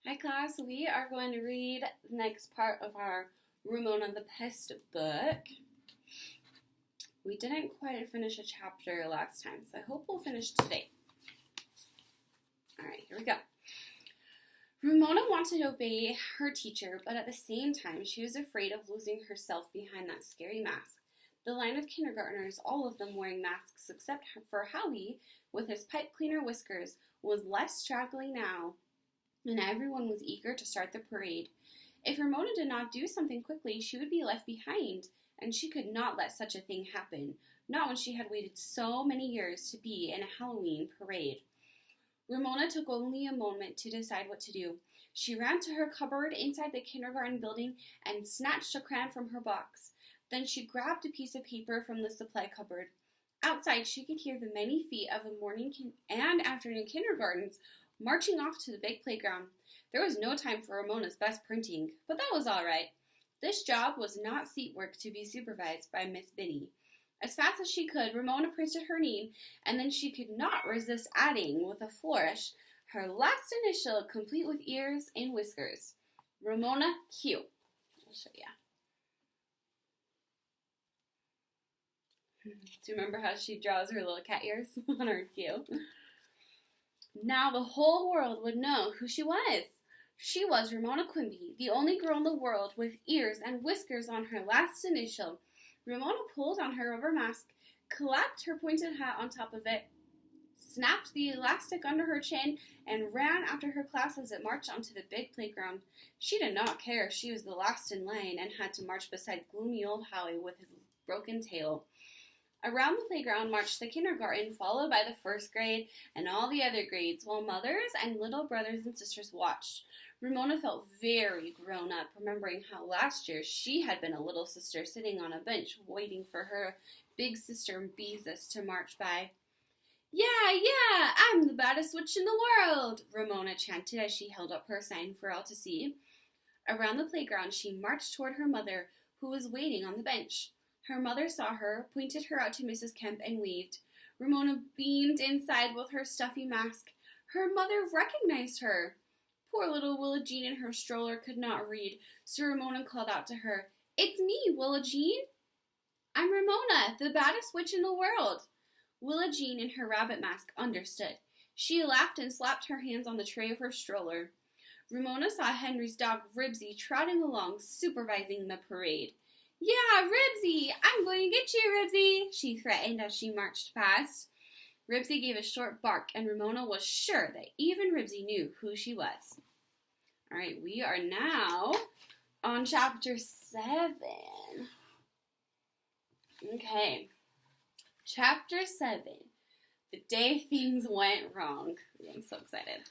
Hi class, we are going to read the next part of our Ramona the Pest book. We didn't quite finish a chapter last time, so I hope we'll finish today. Alright, here we go. Ramona wanted to obey her teacher, but at the same time she was afraid of losing herself behind that scary mask. The line of kindergartners, all of them wearing masks except for Howie, with his pipe cleaner whiskers, was less straggling now, and everyone was eager to start the parade. If Ramona did not do something quickly, she would be left behind, and she could not let such a thing happen, not when she had waited so many years to be in a Halloween parade. Ramona took only a moment to decide what to do. She ran to her cupboard inside the kindergarten building and snatched a crayon from her box. Then she grabbed a piece of paper from the supply cupboard. Outside, she could hear the many feet of the morning and afternoon kindergartens marching off to the big playground. There was no time for Ramona's best printing, but that was all right. This job was not seat work to be supervised by Miss Binny. As fast as she could, Ramona printed her name, and then she could not resist adding, with a flourish, her last initial, complete with ears and whiskers. Ramona Q. I'll show you. Do you remember how she draws her little cat ears on her Q? Now the whole world would know who she was. She was Ramona Quimby, the only girl in the world with ears and whiskers on her last initial. Ramona pulled on her rubber mask, clapped her pointed hat on top of it, snapped the elastic under her chin, and ran after her class as it marched onto the big playground. She did not care if she was the last in line and had to march beside gloomy old Howie with his broken tail. Around the playground marched the kindergarten, followed by the first grade and all the other grades, while mothers and little brothers and sisters watched. Ramona felt very grown up, remembering how last year she had been a little sister sitting on a bench waiting for her big sister Beezus to march by. Yeah, I'm the baddest witch in the world, Ramona chanted as she held up her sign for all to see. Around the playground she marched toward her mother, who was waiting on the bench. Her mother saw her, pointed her out to Mrs. Kemp, and waved. Ramona beamed inside with her stuffy mask. Her mother recognized her. Poor little Willa Jean in her stroller could not read, so Ramona called out to her, "It's me, Willa Jean." "I'm Ramona, the baddest witch in the world." Willa Jean in her rabbit mask understood. She laughed and slapped her hands on the tray of her stroller. Ramona saw Henry's dog Ribsy trotting along, supervising the parade. "Yeah, Ribsy! I'm going to get you, Ribsy!" she threatened as she marched past. Ribsy gave a short bark, and Ramona was sure that even Ribsy knew who she was. All right, we are now on chapter 7. Okay, chapter 7. The day things went wrong. I'm so excited.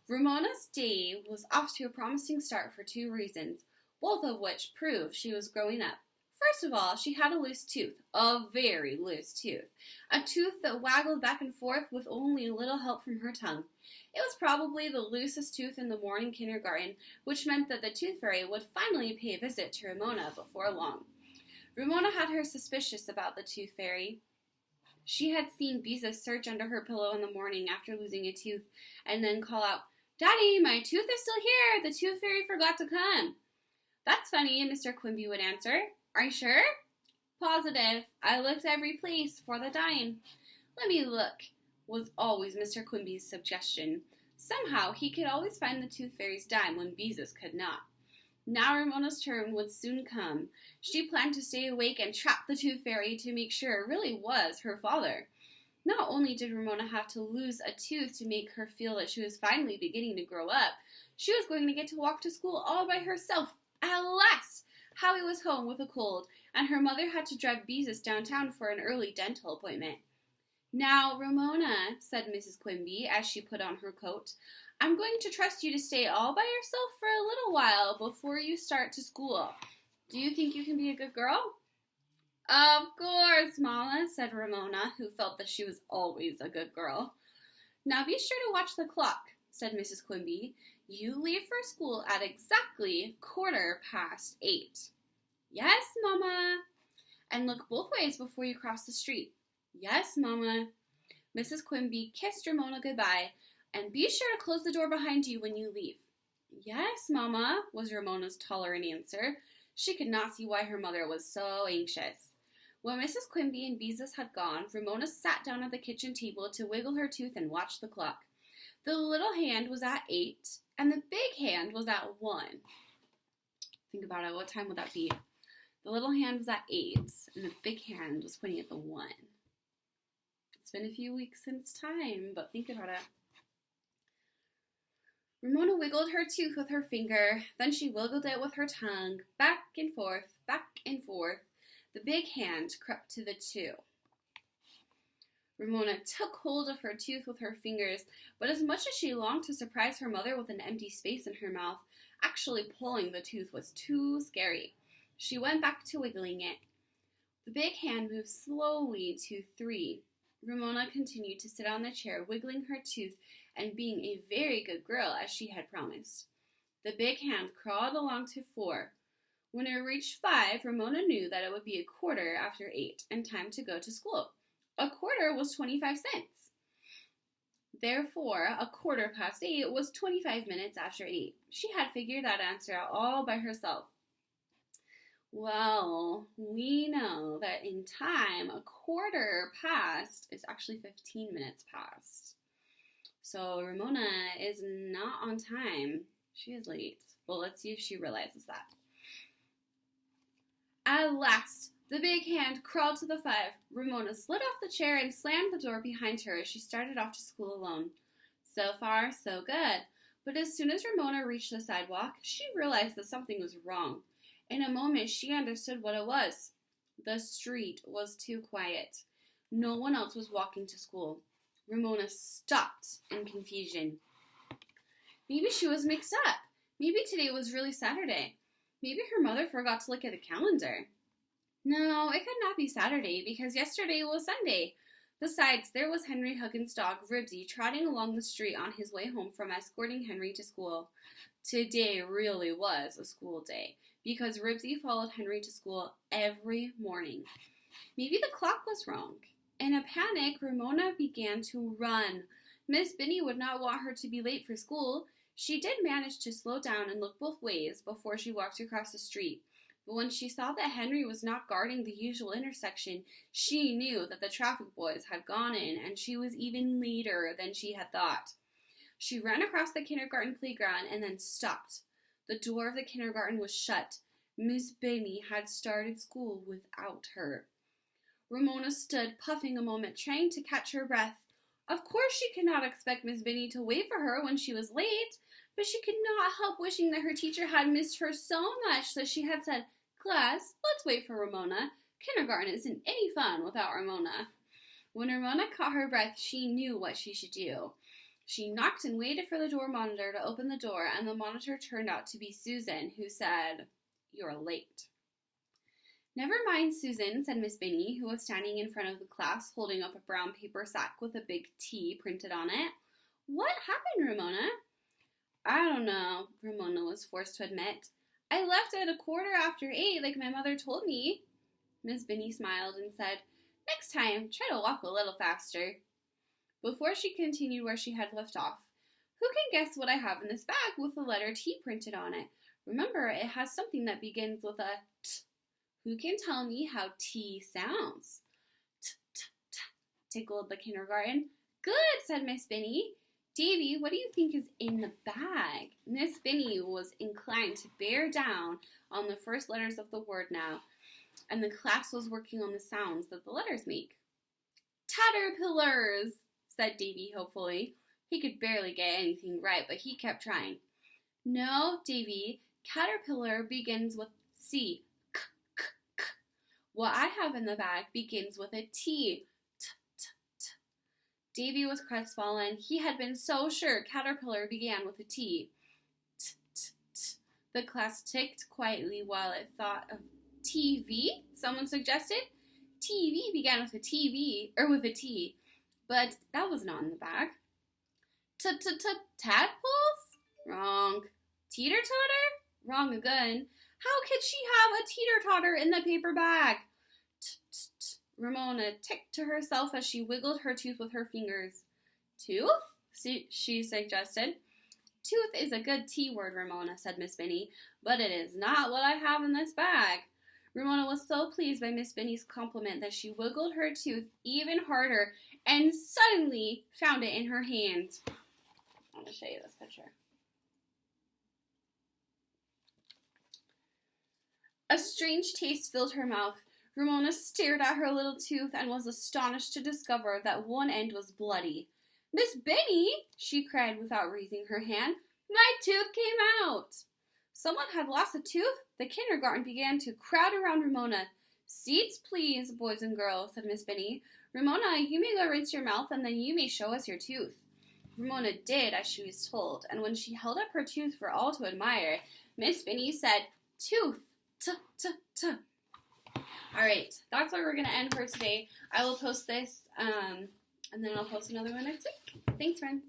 Ramona's day was off to a promising start for 2 reasons, both of which proved she was growing up. First of all, she had a loose tooth, a very loose tooth, a tooth that waggled back and forth with only a little help from her tongue. It was probably the loosest tooth in the morning kindergarten, which meant that the tooth fairy would finally pay a visit to Ramona before long. Ramona had her suspicions about the tooth fairy. She had seen Beezus search under her pillow in the morning after losing a tooth, and then call out, "Daddy, my tooth is still here. The tooth fairy forgot to come." "That's funny," Mr. Quimby would answer. "Are you sure?" "Positive. I looked every place for the dime." "Let me look," was always Mr. Quimby's suggestion. Somehow, he could always find the tooth fairy's dime when Beezus could not. Now Ramona's turn would soon come. She planned to stay awake and trap the tooth fairy to make sure it really was her father. Not only did Ramona have to lose a tooth to make her feel that she was finally beginning to grow up, she was going to get to walk to school all by herself. At last! Howie was home with a cold, and her mother had to drive Beezus downtown for an early dental appointment. "Now, Ramona," said Mrs. Quimby as she put on her coat, "I'm going to trust you to stay all by yourself for a little while before you start to school. Do you think you can be a good girl?" "Of course, Mama," said Ramona, who felt that she was always a good girl. "Now be sure to watch the clock," said Mrs. Quimby. "You leave for school at exactly 8:15. "Yes, Mama." "And look both ways before you cross the street." "Yes, Mama." Mrs. Quimby kissed Ramona goodbye, "and be sure to close the door behind you when you leave." Yes, Mama, was Ramona's tolerant answer. She could not see why her mother was so anxious. When Mrs. Quimby and Beezus had gone, Ramona sat down at the kitchen table to wiggle her tooth and watch the clock. The little hand was at 8, and the big hand was at 1. Think about it. What time would that be? The little hand was at 8, and the big hand was pointing at the 1. It's been a few weeks since time, but think about it. Ramona wiggled her tooth with her finger, then she wiggled it with her tongue, back and forth, back and forth. The big hand crept to the 2. Ramona took hold of her tooth with her fingers, but as much as she longed to surprise her mother with an empty space in her mouth, actually pulling the tooth was too scary. She went back to wiggling it. The big hand moved slowly to 3. Ramona continued to sit on the chair, wiggling her tooth and being a very good girl as she had promised. The big hand crawled along to 4. When it reached 5, Ramona knew that it would be a quarter after 8 and time to go to school. A quarter was 25 cents. Therefore, a quarter past 8 was 25 minutes after 8. She had figured that answer out all by herself. Well, we know that in time, a quarter past is actually 15 minutes past. So Ramona is not on time. She is late. Well, let's see if she realizes that. At last, the big hand crawled to the 5. Ramona slid off the chair and slammed the door behind her as she started off to school alone. So far, so good. But as soon as Ramona reached the sidewalk, she realized that something was wrong. In a moment, she understood what it was. The street was too quiet. No one else was walking to school. Ramona stopped in confusion. Maybe she was mixed up. Maybe today was really Saturday. Maybe her mother forgot to look at the calendar. No, it could not be Saturday because yesterday was Sunday. Besides, there was Henry Huggins' dog, Ribsy, trotting along the street on his way home from escorting Henry to school. Today really was a school day because Ribsy followed Henry to school every morning. Maybe the clock was wrong. In a panic, Ramona began to run. Miss Binny would not want her to be late for school. She did manage to slow down and look both ways before she walked across the street. But when she saw that Henry was not guarding the usual intersection, she knew that the traffic boys had gone in and she was even later than she had thought. She ran across the kindergarten playground and then stopped. The door of the kindergarten was shut. Miss Binny had started school without her. Ramona stood, puffing a moment, trying to catch her breath. Of course she could not expect Miss Binny to wait for her when she was late, but she could not help wishing that her teacher had missed her so much that she had said, "Class, let's wait for Ramona. Kindergarten isn't any fun without Ramona." When Ramona caught her breath, she knew what she should do. She knocked and waited for the door monitor to open the door, and the monitor turned out to be Susan, who said, "You're late." "Never mind, Susan," said Miss Binny, who was standing in front of the class holding up a brown paper sack with a big T printed on it. "What happened, Ramona?" "I don't know," Ramona was forced to admit. "I left at a quarter after 8 like my mother told me." Miss Binny smiled and said, "Next time, try to walk a little faster." Before she continued where she had left off, "Who can guess what I have in this bag with the letter T printed on it? Remember, it has something that begins with a T. Who can tell me how T sounds?" "T, t, t," tickled the kindergarten. "Good," said Miss Binny. "Davy, what do you think is in the bag?" Miss Binny was inclined to bear down on the first letters of the word now, and the class was working on the sounds that the letters make. "Caterpillars," said Davy hopefully. He could barely get anything right, but he kept trying. "No, Davy, caterpillar begins with C. K, k, k. What I have in the bag begins with a T. T, t, t." Davy was crestfallen. He had been so sure caterpillar began with a T. T, t, t. The class ticked quietly while it thought of TV, someone suggested. TV began with a TV, or with a T, but that was not in the bag. Tadpoles? Wrong. Teeter-totter? Wrong again. How could she have a teeter-totter in the paper bag? Ramona ticked to herself as she wiggled her tooth with her fingers. "Tooth?" she suggested. Tooth is a good T word, Ramona, said Miss Binny, but it is not what I have in this bag. Ramona was so pleased by Miss Binny's compliment that she wiggled her tooth even harder and suddenly found it in her hand. I want to show you this picture. A strange taste filled her mouth. Ramona stared at her little tooth and was astonished to discover that one end was bloody. "Miss Binny," she cried without raising her hand, "my tooth came out." Someone had lost a tooth? The kindergarten began to crowd around Ramona. "Seats, please, boys and girls," said Miss Binny. "Ramona, you may go rinse your mouth, and then you may show us your tooth." Ramona did as she was told, and when she held up her tooth for all to admire, Miss Binny said, "Tooth, t-t-t." All right, that's where we're going to end for today. I will post this, and then I'll post another one next week. Thanks, friends.